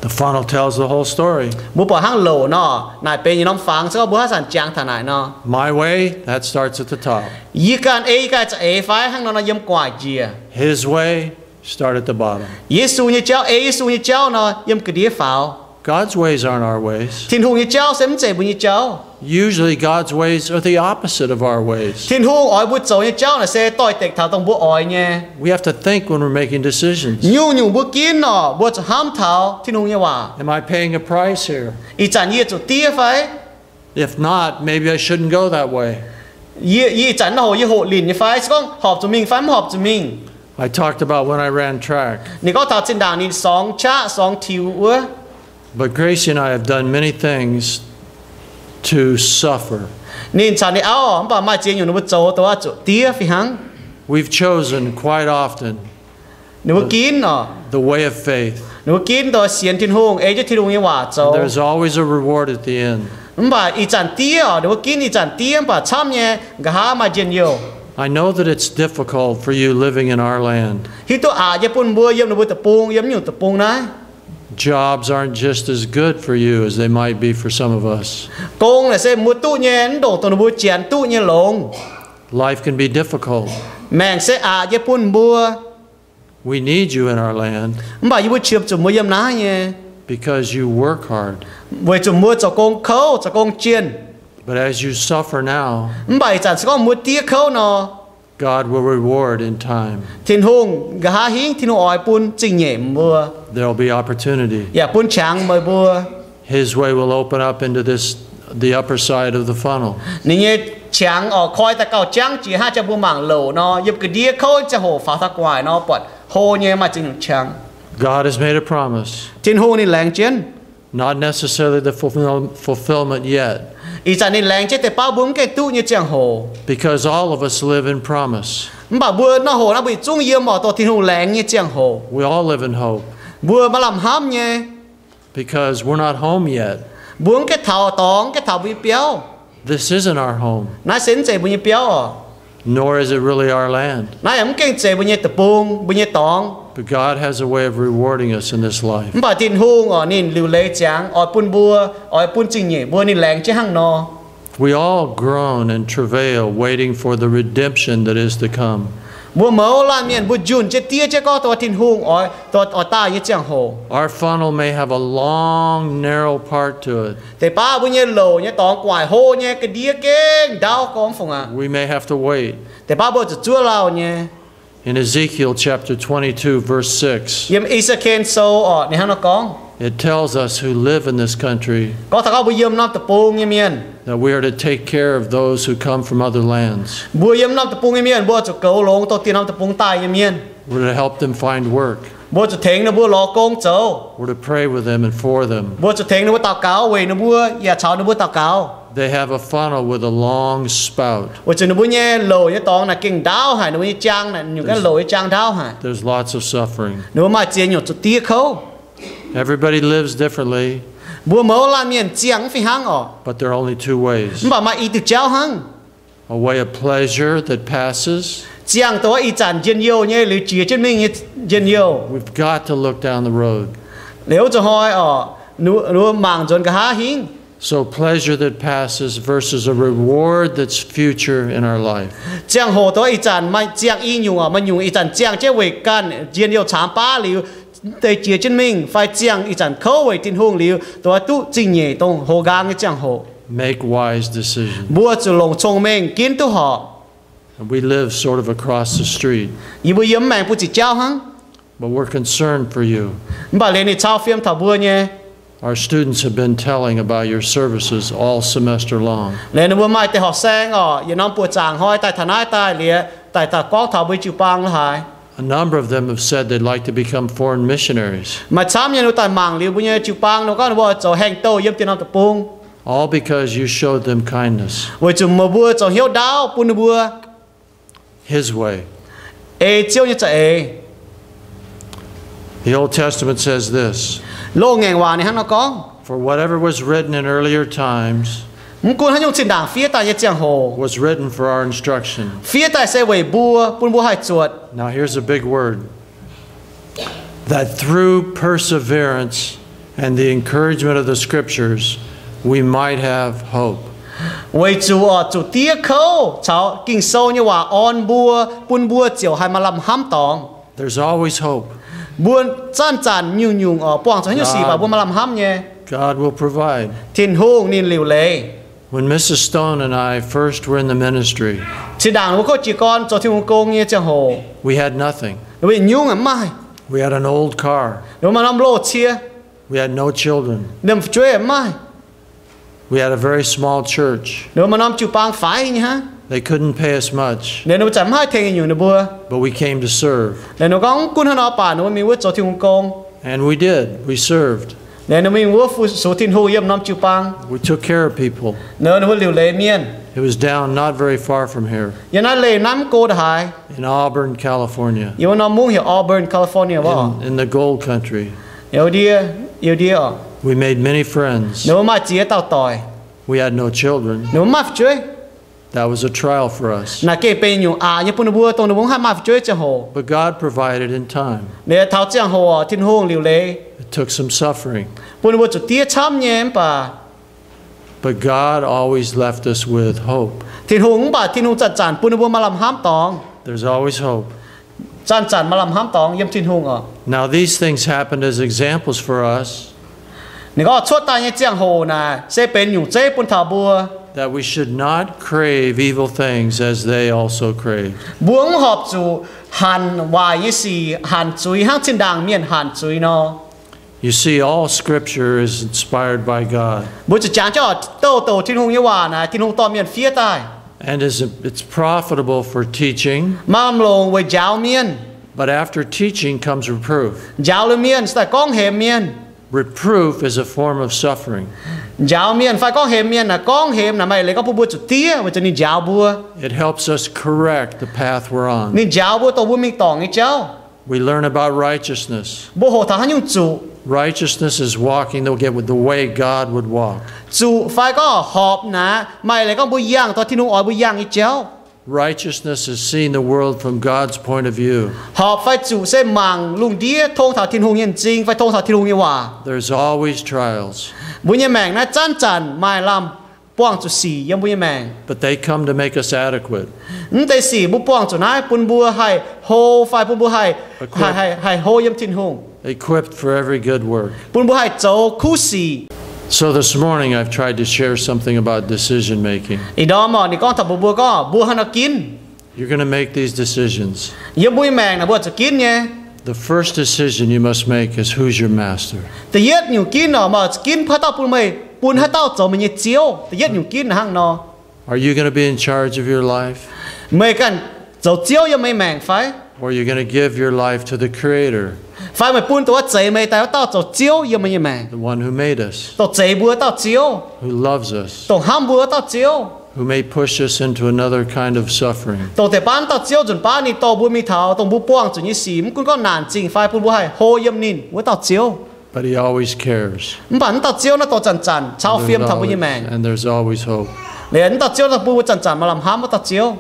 [SPEAKER 2] The funnel tells the whole story.
[SPEAKER 3] bố bỏ hang lầu nó này bên như nó phẳng sẽ có bố hát sản trang thằng này nó
[SPEAKER 2] My way, that starts at the top.
[SPEAKER 3] y can cho phải hang nó yếm quài gì
[SPEAKER 2] His way, start at the bottom.
[SPEAKER 3] Yesu như cháu Yesu như cháu nó yếm cái đĩa pháo
[SPEAKER 2] God's ways aren't our ways.
[SPEAKER 3] thiên hùng như cháu xem chạy bù như cháu
[SPEAKER 2] Usually God's ways are the opposite of our ways.
[SPEAKER 3] thiên hùng ỏi bút dầu như cháu là sẽ tỏi tịch thảo tông bố ỏi nha
[SPEAKER 2] We have to think when we're making decisions.
[SPEAKER 3] nhu bố kín nó bố cho ham thảo thiên hùng như hòa
[SPEAKER 2] Am I paying a price here?
[SPEAKER 3] y chẳng như chủ tia phải
[SPEAKER 2] If not, maybe I shouldn't go that way.
[SPEAKER 3] Yi chắn hồ yi hộ lìn như phải con họp cho mình phải họp cho mình.
[SPEAKER 2] I talked about when I ran track.
[SPEAKER 3] Nì có thảo trên đảng nì song cha song thiu ua.
[SPEAKER 2] But Gracie and I have done many things to suffer.
[SPEAKER 3] Nì chắn nì áo bà mai chiênอยู่ในchỗตัวchỗ tía phi hăng.
[SPEAKER 2] We've chosen quite often
[SPEAKER 3] Nếu kín
[SPEAKER 2] the way of faith.
[SPEAKER 3] nếu kínตัวเสียนทินหงเอจะทินหงยี่หว่าโจ
[SPEAKER 2] There's always a reward at the end.
[SPEAKER 3] Bà ý chán tía nếu kín ý chán tía bà chăm nhé gà há mà chiên nhiều.
[SPEAKER 2] I know that it's difficult for you living in our land.
[SPEAKER 3] Khi tôi giờ pun bua yếm nó bua tập pung yếm nhiều tập pung này.
[SPEAKER 2] Jobs aren't just as good for you as they might be for some of us.
[SPEAKER 3] Công là sẽ mua tụ nhé đổ tôi nó bua chén tụ nhé lồng.
[SPEAKER 2] Life can be difficult.
[SPEAKER 3] Mẹ sẽ pun bua.
[SPEAKER 2] We need you in our land
[SPEAKER 3] Bà yêu chụp chụp mua yếm ná nhé.
[SPEAKER 2] because you work hard.
[SPEAKER 3] Với chụp mua cho công khâu cho công chiên.
[SPEAKER 2] But as you suffer now,
[SPEAKER 3] Bà chẳng sẽ có mua tía khâu nó.
[SPEAKER 2] God will reward in time.
[SPEAKER 3] Thiên hùng gà há hính thiên hùng ỏi pun chinh nhẹ mua.
[SPEAKER 2] There'll be opportunity.
[SPEAKER 3] Dạ pun chẳng mời bua.
[SPEAKER 2] His way will open up into the upper side of the funnel.
[SPEAKER 3] Nên như chẳng ở khói ta cao chẳng chỉ hai cha bua mảng lẩu nó giúp cái đĩa khâu cha hồ phá thác ngoài nó bọt hồ nhé mà chừng chẳng.
[SPEAKER 2] God has made a promise.
[SPEAKER 3] Thiên hùng nên làng chiến.
[SPEAKER 2] Not necessarily the fulfillment yet.
[SPEAKER 3] Ý chẳng nên làng chết để bao bún cái tụ như chẳng hồ.
[SPEAKER 2] Because all of us live in promise.
[SPEAKER 3] Bà bua nó hồ nó bị trung yếm ở tổ thiên hùng làng như chẳng hồ.
[SPEAKER 2] We all live in hope.
[SPEAKER 3] Bua mà làm hám nhé.
[SPEAKER 2] Because we're not home yet.
[SPEAKER 3] Bún cái thảo tóng cái thảo bị béo.
[SPEAKER 2] This isn't our home.
[SPEAKER 3] Nó xin chạy bún như béo.
[SPEAKER 2] Nor is it really our land.
[SPEAKER 3] Nó em kinh chạy bún như tập bún bún như tóng.
[SPEAKER 2] But God has a way of rewarding us in this life.
[SPEAKER 3] Bà thiên hùng ở nên lưu lê chẳng ở pun bua ở pun chinh nhẹ bua nên làng chứ hăng nó.
[SPEAKER 2] We all groan and travail waiting for the redemption that is to come.
[SPEAKER 3] Bua mẫu lan miền bua dùn chết tia chứ có tổ thiên hùng ở ta như chẳng hồ.
[SPEAKER 2] Our funnel may have a long, narrow part to it.
[SPEAKER 3] Thế ba bua như lầu như tóng quải hô như cái đĩa kênh đau có phùng à.
[SPEAKER 2] We may have to wait.
[SPEAKER 3] Thế ba bua chúa lao như.
[SPEAKER 2] In Ezekiel chapter 22, verse 6,
[SPEAKER 3] Yếm Isa kênh sâu ở này hăng nó có.
[SPEAKER 2] it tells us who live in this country
[SPEAKER 3] Có thằng có bua yếm năm tập bung như miền.
[SPEAKER 2] that we are to take care of those who come from other lands.
[SPEAKER 3] Bua yếm năm tập bung như miền bua cho cấu lông tổ tiên năm tập bung tai như miền.
[SPEAKER 2] We're to help them find work.
[SPEAKER 3] Bua cho thèn nó bua lò công châu.
[SPEAKER 2] We're to pray with them and for them.
[SPEAKER 3] Bua cho thèn nó bua tao cáo về nó bua ya cháu nó bua tao cáo.
[SPEAKER 2] They have a funnel with a long spout.
[SPEAKER 3] Bua cho nó bua nhé lầu như tóng là kinh đau hải nó bua như trang là những cái lầu như trang đau hải.
[SPEAKER 2] There's lots of suffering.
[SPEAKER 3] Nó mà chia nhột cho tia khâu.
[SPEAKER 2] Everybody lives differently,
[SPEAKER 3] Bua mẫu lan miền chiang phi hăng ở.
[SPEAKER 2] but there are only two ways.
[SPEAKER 3] Bà mà ý từ cháu hăng.
[SPEAKER 2] A way of pleasure that passes.
[SPEAKER 3] Chiang tối ý chẳng dân yêu nhé lưu chia trên mình dân yêu.
[SPEAKER 2] We've got to look down the road.
[SPEAKER 3] Nếu cho hỏi ở nó màng dồn cả há hính.
[SPEAKER 2] So pleasure that passes versus a reward that's future in our life.
[SPEAKER 3] Chiang hồ tối ý chẳng mà chiang ý nhung ở mà nhung ý chẳng chiang chế về can dân yêu chám ba liu. Tại chia trên mình phải chiang ý chẳng khâu về tin hùng liu. Tôi tu trình nhẹ tông hồ gang cái chiang hồ.
[SPEAKER 2] Make wise decisions.
[SPEAKER 3] Bua cho lòng thông minh kiến tu họ.
[SPEAKER 2] And we live sort of across the street,
[SPEAKER 3] Ý bua yếm màng bua chỉ cháu hăng.
[SPEAKER 2] but we're concerned for you.
[SPEAKER 3] Bà lên đi cháu phim thảo bua nhé.
[SPEAKER 2] Our students have been telling about your services all semester long.
[SPEAKER 3] Lên nó bua mai tại học sinh ở yên năm bua chàng hỏi tại thằng ai tại lìa tại thằng quang thảo bui chịu băng là hài.
[SPEAKER 2] A number of them have said they'd like to become foreign missionaries,
[SPEAKER 3] Mà chám như nó tại mảng liu bua nhé chịu băng nó có nó bua cho hành tàu yếm tiền năm tập bung.
[SPEAKER 2] all because you showed them kindness.
[SPEAKER 3] Với chúng mà bua cho hiếu đáo bún nó bua.
[SPEAKER 2] His way.
[SPEAKER 3] Ê chiêu như chạy.
[SPEAKER 2] The Old Testament says this,
[SPEAKER 3] Lô ngàn hòa này hắn nó có.
[SPEAKER 2] for whatever was written in earlier times
[SPEAKER 3] Muốn cuốn hắn dùng xin đảng phía tại như chẳng hồ.
[SPEAKER 2] was written for our instruction.
[SPEAKER 3] Phía tại sẽ về bua bún bua hai chuột.
[SPEAKER 2] Now here's a big word. That through perseverance and the encouragement of the scriptures, we might have hope.
[SPEAKER 3] Với chủ ở chủ tía khâu cháu kinh sâu như hòa on bua bún bua chiều hai mà làm hám tòng.
[SPEAKER 2] There's always hope.
[SPEAKER 3] Buôn chán chán nhung nhung ở quảng cho nhiều gì và buôn mà làm hám nhé.
[SPEAKER 2] God will provide.
[SPEAKER 3] Thiên hùng nên liều lệ.
[SPEAKER 2] When Mrs. Stone and I first were in the ministry,
[SPEAKER 3] Chỉ đảng nó có chỉ con cho thiên hùng công như chẳng hồ.
[SPEAKER 2] we had nothing.
[SPEAKER 3] Nó bị nhung ở mai.
[SPEAKER 2] We had an old car.
[SPEAKER 3] Nó mà làm lô chia.
[SPEAKER 2] We had no children.
[SPEAKER 3] Đừng chơi ở mai.
[SPEAKER 2] We had a very small church.
[SPEAKER 3] Nếu mà nom chịu bang phải nhá.
[SPEAKER 2] They couldn't pay us much,
[SPEAKER 3] Nếu nó chậm hai thèn nhiều nữa bữa.
[SPEAKER 2] but we came to serve.
[SPEAKER 3] Nếu nó có quân nó bà nó mình vượt số thiên công.
[SPEAKER 2] And we did. We served.
[SPEAKER 3] Nếu nó mình vượt số thiên hô yếm nom chịu bang.
[SPEAKER 2] We took care of people.
[SPEAKER 3] Nếu nó liều lệ miên.
[SPEAKER 2] It was down not very far from here,
[SPEAKER 3] Giờ nó lệ nắm cô đại.
[SPEAKER 2] in Auburn, California,
[SPEAKER 3] Yêu nó muốn hiểu Auburn, California vậy.
[SPEAKER 2] in the gold country.
[SPEAKER 3] Yêu đi ở.
[SPEAKER 2] We made many friends.
[SPEAKER 3] Nếu mà chỉ tao tỏi.
[SPEAKER 2] We had no children.
[SPEAKER 3] Nếu mà chơi.
[SPEAKER 2] That was a trial for us.
[SPEAKER 3] Nà kê bê nhung như bún bùa tông nó bún hai mà chơi cho hồ.
[SPEAKER 2] But God provided in time.
[SPEAKER 3] Để tháo chiang hồ thiên hương liều lệ.
[SPEAKER 2] It took some suffering.
[SPEAKER 3] Bún bùa chủ tiết chăm nhém bà.
[SPEAKER 2] But God always left us with hope.
[SPEAKER 3] Thiên hương chặt chản bún bùa mà làm hám tòng.
[SPEAKER 2] There's always hope.
[SPEAKER 3] Chặt mà làm hám tòng yếm thiên hương ở.
[SPEAKER 2] Now these things happened as examples for us,
[SPEAKER 3] Nếu có chốt tay như chiang hồ nà sẽ bên nhung chế bún thảo bùa.
[SPEAKER 2] that we should not crave evil things as they also craved.
[SPEAKER 3] Buông họp chủ hàn hoài như xì hàn chuối hang trên đàng miền hàn chuối nó.
[SPEAKER 2] You see, all Scripture is inspired by God,
[SPEAKER 3] Bố chủ chán cho tô thiên hương như hòa nà thiên hương to miền phía tai.
[SPEAKER 2] and it's profitable for teaching.
[SPEAKER 3] Mà lồng với giáo miền.
[SPEAKER 2] But after teaching comes reproof.
[SPEAKER 3] Giáo lên miền sẽ con hềm miền.
[SPEAKER 2] Reproof is a form of suffering.
[SPEAKER 3] Giáo miền phải có hềm miền là con hềm là mày lấy có bùa chủ tía với cho nên giáo bùa.
[SPEAKER 2] It helps us correct the path we're on.
[SPEAKER 3] Nên giáo bùa tổ bùa mình tỏ ngay cháu.
[SPEAKER 2] We learn about righteousness.
[SPEAKER 3] Bùa hồ thả nhung chủ.
[SPEAKER 2] Righteousness is walking with the way God would walk.
[SPEAKER 3] Chủ phải có họp nà mày lấy có bùa giang tỏ thiên hùng ỏi bùa giang ngay cháu.
[SPEAKER 2] Righteousness is seeing the world from God's point of view.
[SPEAKER 3] Họp phải chủ sẽ màng lùng đĩa thông thảo thiên hùng nhân chính phải thông thảo thiên hùng như hòa.
[SPEAKER 2] There's always trials,
[SPEAKER 3] Bùa nhà màng nó chán mày làm buông chủ xì yếm bùa nhà màng.
[SPEAKER 2] but they come to make us adequate.
[SPEAKER 3] Tại xì bùa buông chủ nái bùn bùa hay hồ phải bùn bùa hay hồ yếm thiên hùng.
[SPEAKER 2] Equipped for every good work.
[SPEAKER 3] Bùn bùa hay châu khu xì.
[SPEAKER 2] So this morning I've tried to share something about decision making.
[SPEAKER 3] Ý đó mà ní con thập bùa có bùa hana kín.
[SPEAKER 2] You're going to make these decisions.
[SPEAKER 3] Yếm bùa màng là bùa cho kín nhé.
[SPEAKER 2] The first decision you must make is who's your master.
[SPEAKER 3] Tự yết nhiều kín nó mà kín phát tao bùn mày bùn hát tao cho mình chiếu. Tự yết nhiều kín là hang nó.
[SPEAKER 2] Are you going to be in charge of your life?
[SPEAKER 3] Mày cần cho chiếu yếm mày màng phải.
[SPEAKER 2] Or are you going to give your life to the Creator,
[SPEAKER 3] Phải mày bùn tao chạy mày tao cho chiếu yếm mày màng.
[SPEAKER 2] the one who made us,
[SPEAKER 3] Tao chạy bùa tao chiếu.
[SPEAKER 2] who loves us,
[SPEAKER 3] Tao ham bùa tao chiếu.
[SPEAKER 2] who may push us into another kind of suffering?
[SPEAKER 3] Tao thể bán tao chiếu chuẩn bán ní tao bùa mi thảo tao bùa buông chuẩn như xím cũng có nản trình phải bùn bùa hay hồ yếm nín bùa tao chiếu.
[SPEAKER 2] But He always cares.
[SPEAKER 3] Bản tao chiếu nó tao chăn chao phim thằng bùa như màng.
[SPEAKER 2] And there's always hope.
[SPEAKER 3] Nên tao chiếu tao bùa chăn mà làm ham tao chiếu.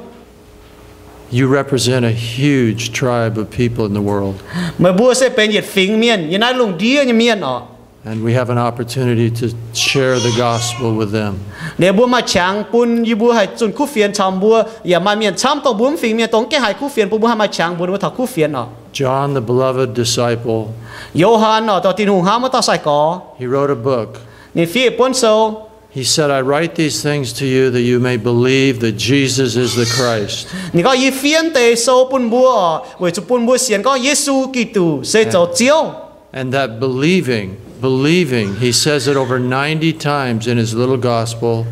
[SPEAKER 2] You represent a huge tribe of people in the world,
[SPEAKER 3] Mà bùa sẽ bên nhiệt phình miền, như nãy lùng đĩa như miền ọ.
[SPEAKER 2] and we have an opportunity to share the gospel with them.
[SPEAKER 3] Nếu bùa mà chẳng bùn như bùa hay chuẩn khu phiền chăm bùa, ya mà miền chăm tao bùa phình miền tông cái hay khu phiền bùa mà chẳng bùa thảo khu phiền ọ.
[SPEAKER 2] John, the beloved disciple,
[SPEAKER 3] Johann ọ tao tin hùng ham tao sai có.
[SPEAKER 2] he wrote a book.
[SPEAKER 3] Nên phía bún sâu.
[SPEAKER 2] He said, I write these things to you that you may believe that Jesus is the Christ.
[SPEAKER 3] Nên có y phiền tê sâu bùn bùa ọ, với chụp bùn bùa xiên có Yesu Kitô sẽ cho chiếu.
[SPEAKER 2] And that believing, he says it over 90 times in his little gospel,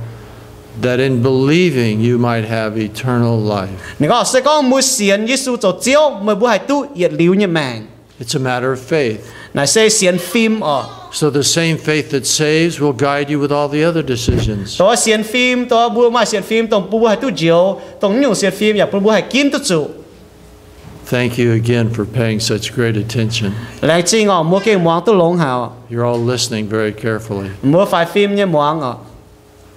[SPEAKER 2] that in believing you might have eternal life.
[SPEAKER 3] Nên có sẽ có mùa xiên Yesu cho chiếu, mà bùa hay tu yết liu như màng.
[SPEAKER 2] It's a matter of faith.
[SPEAKER 3] Này sẽ xiên phim ọ.
[SPEAKER 2] So the same faith that saves will guide you with all the other decisions.
[SPEAKER 3] Tao xiên phim, tao bùa mà xiên phim, tao bùa hay tu diệu, tao nhung xiên phim, ya bùa hay kín tu chủ.
[SPEAKER 2] Thank you again for paying such great attention.
[SPEAKER 3] Lại chi ngọ mua cái món tu lông hào,
[SPEAKER 2] You're all listening very carefully.
[SPEAKER 3] mua phải phim như món ọ.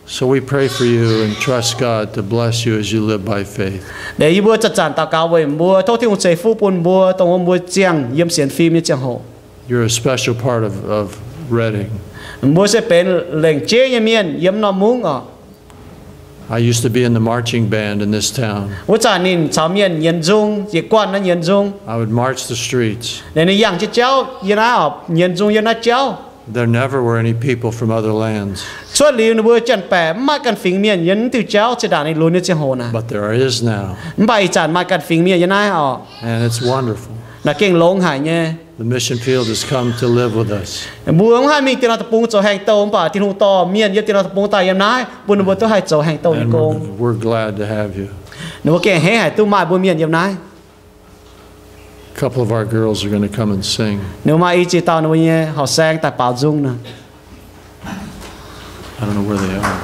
[SPEAKER 2] So we pray for you and trust God to bless you as you live by faith.
[SPEAKER 3] Để y bùa chặt chắn tao cao với mua, thâu thiên chế phu bùn bùa, tao mua chiang yếm xiên phim như chiang hồ.
[SPEAKER 2] You're a special part of Reading.
[SPEAKER 3] Mua sẽ bên lệnh chế như miền yếm nó muốn ọ.
[SPEAKER 2] I used to be in the marching band in this town.
[SPEAKER 3] Ủa chả nín cháu miền nhân dung, chỉ quan nó nhân dung.
[SPEAKER 2] I would march the streets.
[SPEAKER 3] Để nó yang cho cháu, như nào nhân dung như nó cháu.
[SPEAKER 2] There never were any people from other lands,
[SPEAKER 3] Suốt liu nó bùa chân bẻ, mai cần phình miền nhân từ cháu sẽ đàn này luôn như chiang hồ nè.
[SPEAKER 2] but there is now,
[SPEAKER 3] Bài chán mai cần phình miền như này ọ.
[SPEAKER 2] and it's wonderful.
[SPEAKER 3] là kinh lông hải nhé
[SPEAKER 2] The mission field has come to live with us.
[SPEAKER 3] buông hai mình tiền nó tập bung cho hàng tàu bà tiền hụt to miền giờ tiền nó tập bung tay em nái buồn buồn tôi hai cho hàng tàu đi
[SPEAKER 2] And
[SPEAKER 3] công
[SPEAKER 2] we're glad to have you.
[SPEAKER 3] nếu kẻ hé hải tu mai buồn miền em nái
[SPEAKER 2] A couple of our girls are going to come and sing.
[SPEAKER 3] nếu mà ý chỉ tao nó nhé họ sang tại bảo dung nè
[SPEAKER 2] I don't know where they are.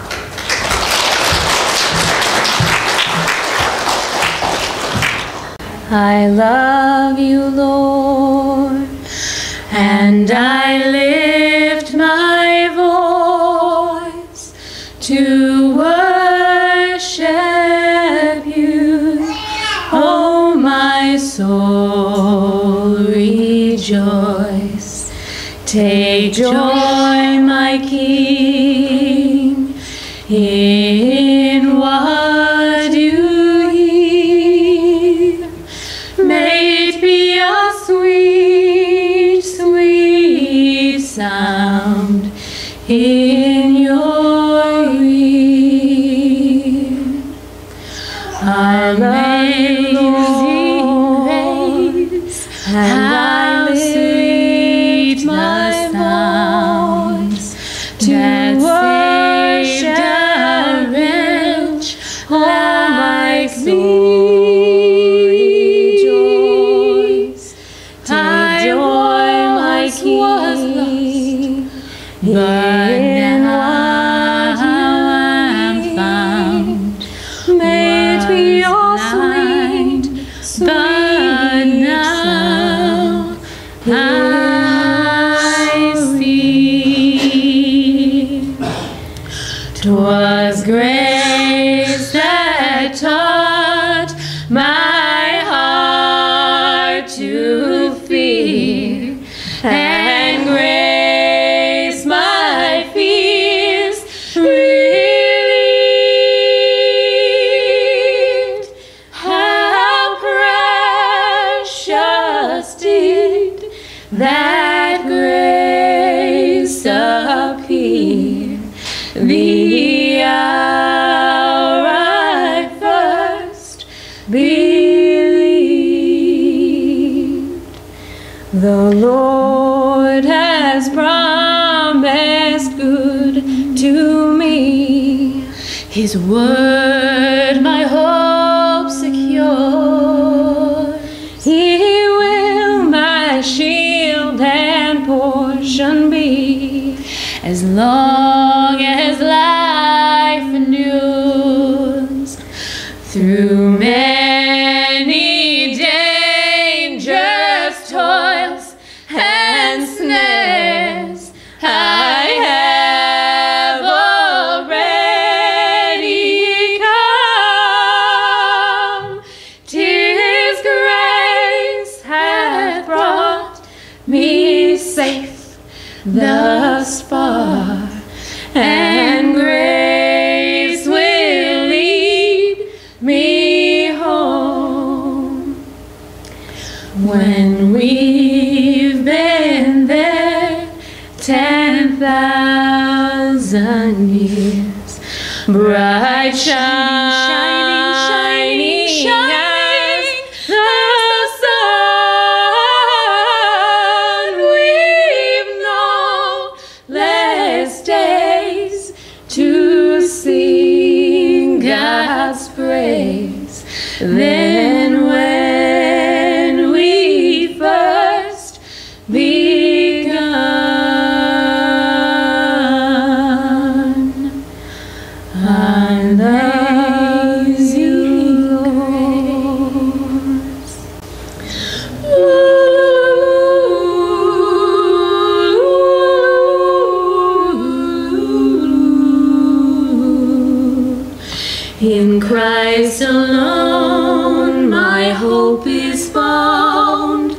[SPEAKER 4] I love you, Lord, and I lift my voice to worship you. Oh, my soul, rejoice. Take joy, my King, in what you hear. May it be a sweet, sweet sound in your ear. Amazing grace, how sweet my voice to worship a wretch like me. But now I'm found. May it be all sweet, but now I see. 'Twas grace that taught my heart to fear, and grace that grace appear, the hour I first believed. The Lord has promised good to me, His word my hope secure. He will my shield and portion be, as long as life endures. Through many dangerous toils and snares, I have already come. 'Tis grace hath brought me safe thus far, and grace will lead me home. When we've been there 10,000 years, bright shining, shining, shining, the sun, we've no less days to sing God's praise than when we first begun. I love you, in Christ alone my hope is found.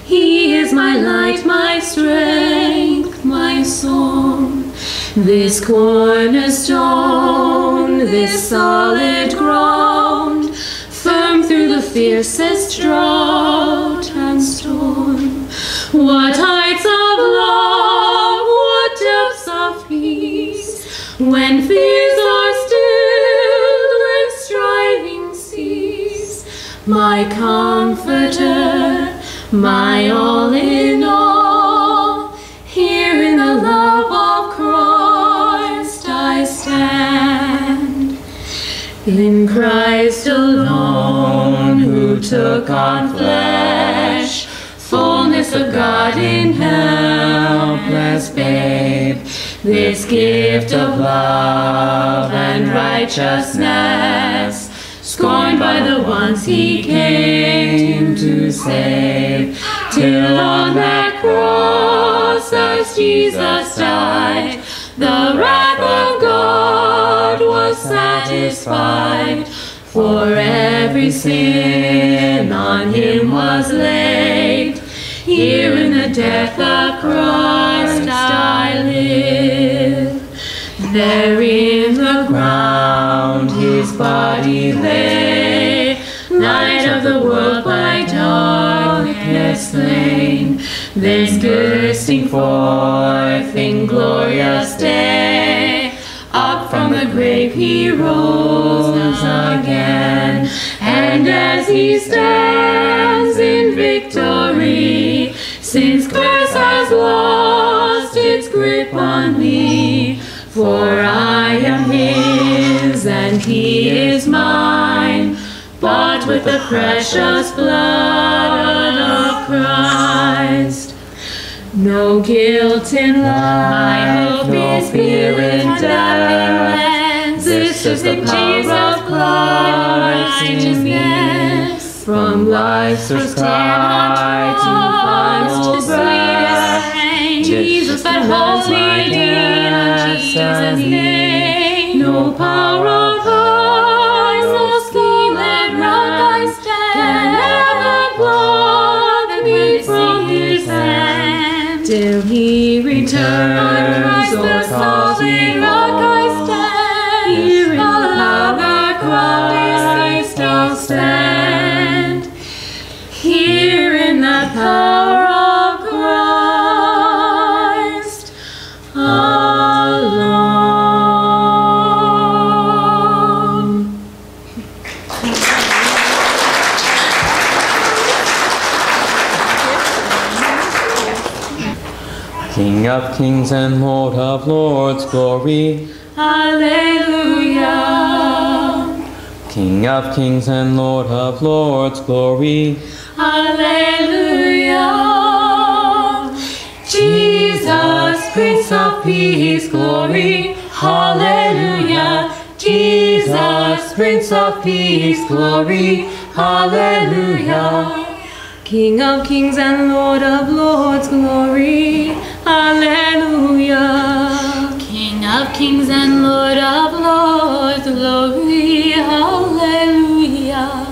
[SPEAKER 4] He is my light, my strength, my song. This cornerstone, this solid ground, firm through the fiercest drought and storm. What heights of love, what depths of peace, when fears are stilled, when striving cease. My comforter, my all in all. Here in the love of Christ I stand. In Christ alone, who took on flesh, fullness of God in helpless babe, this gift of love and righteousness, scorned by the ones he came to save, till on that cross as Jesus died, the wrath of God was satisfied, for every sin on him was laid. Here in the death of Christ I live. There in the ground his body lay, light of the world by darkness slain, then bursting forth in glorious day, up from the grave he rose again, and as he stands in victory, sin's curse has lost its grip on me, for I am his and he is mine, bought with the precious blood of Christ. No guilt in life, no fear in death. This is the power of Christ in me. From life's first cry to final breath, Jesus, that holy deed of Jesus' name. No power of high, no scheme that rock I stand, can ever pluck me from his hand, till he returns. Oh, solid rock I stand, here in the love of Christ I'll stand, here in the power of Christ alone.
[SPEAKER 5] King of kings and Lord of lords, glory.
[SPEAKER 4] Hallelujah.
[SPEAKER 5] King of kings and Lord of lords, glory.
[SPEAKER 4] Hallelujah. Jesus, Prince of Peace, glory. Hallelujah. Jesus, Prince of Peace, glory. Hallelujah. King of kings and Lord of lords, glory. Hallelujah. King of kings and Lord of lords, glory. Hallelujah.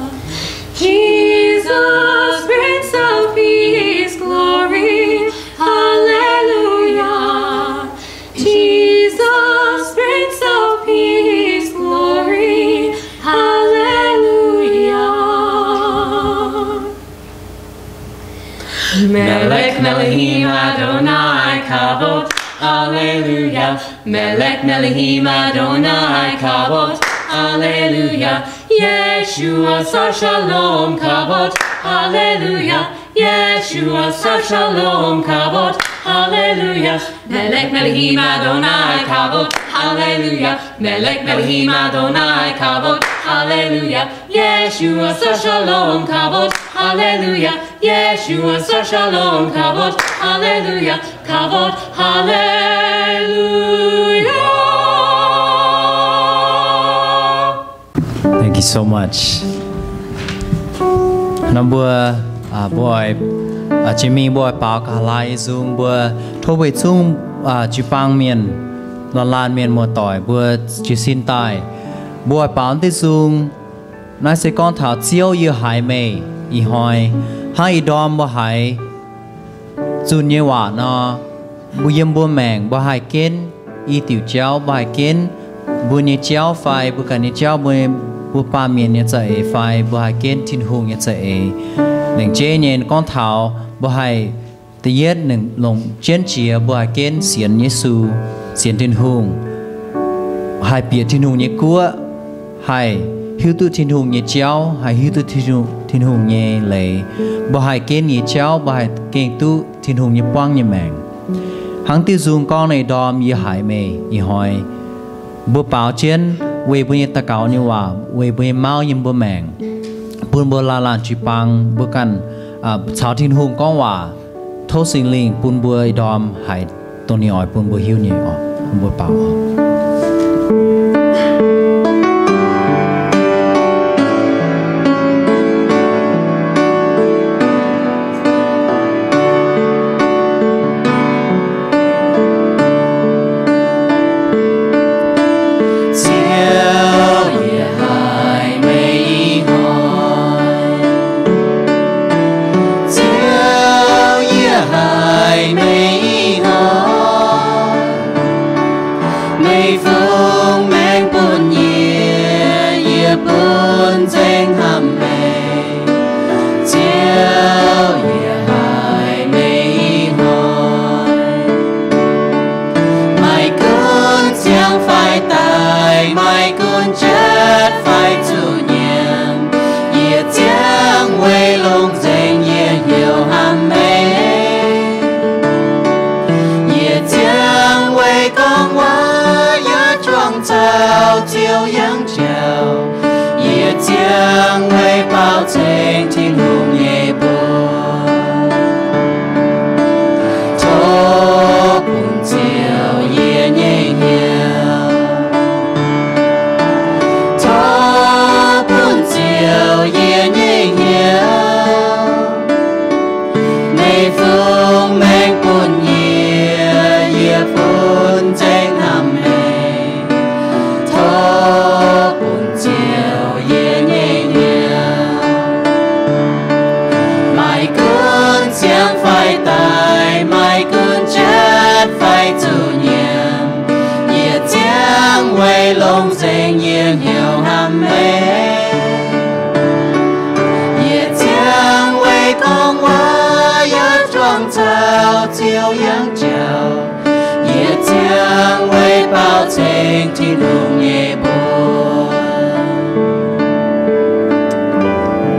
[SPEAKER 4] Jesus, Prince of Peace, glory. Hallelujah. Jesus, Prince of Peace, glory. Hallelujah. Melech Melechim Adonai Kavod. Alleluia. Melech Melechim Adonai Kavod. Alleluia. Yeshua Sar Shalom Kavod. Alleluia. Yeshua Sar Shalom Kavod. Alleluia. Melech Melechim Adonai Kavod. Alleluia. Melech Melechim Adonai Kavod. Alleluia. Yeshua Sar Shalom Kavod. Alleluia. Yeshua Sar Shalom Kavod. Alleluia. Kavod. Hallelujah.
[SPEAKER 1] Thank you so much. Number boy, Jimmy boy bảo cả lại dùng bữa thô bề chung chữ bang miền lan miền mùa tỏi bữa chữ xin tài boy bảo tới dùng nói sẽ con thảo chiếu như hải mê y hỏi hai đom bữa hải chun như quả nó bữa yếm bữa mèng bữa hải kiến y tiểu chéo bữa hải kiến bữa như chéo phai bữa cả như chéo bữa ba miền như vậy phai bữa hải kiến thiên hùng như vậyหนึ่งเจเนียนก้อนเท้าบ่ให้ตะเย็ดหนึ่งลงเจียนเจียบ่ให้เกณฑ์เสียนเยซูเสียนทินหุงให้เปียทินหุงเยกัวให้ hiếu tu thiên hùng nhẹ cháu hay hiếu tu thiên hùng nhẹ lệ bỏ hai kén nhẹ cháu bỏ hai kén tu thiên hùng nhẹ quang nhẹ mèn hắn tiêu dùng con này đom như hải mê như hỏi bữa bảo chiến về bữa ta cáo như hòa về bữa mau như bữa mèn bữa la chỉ bằng bữa căn cháo thiên hùng con hòa thô sinh linh bữa đom hải tôn nhẹ bữa hiếu nhẹ bữa bảo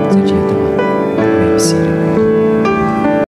[SPEAKER 1] Hãy subscribe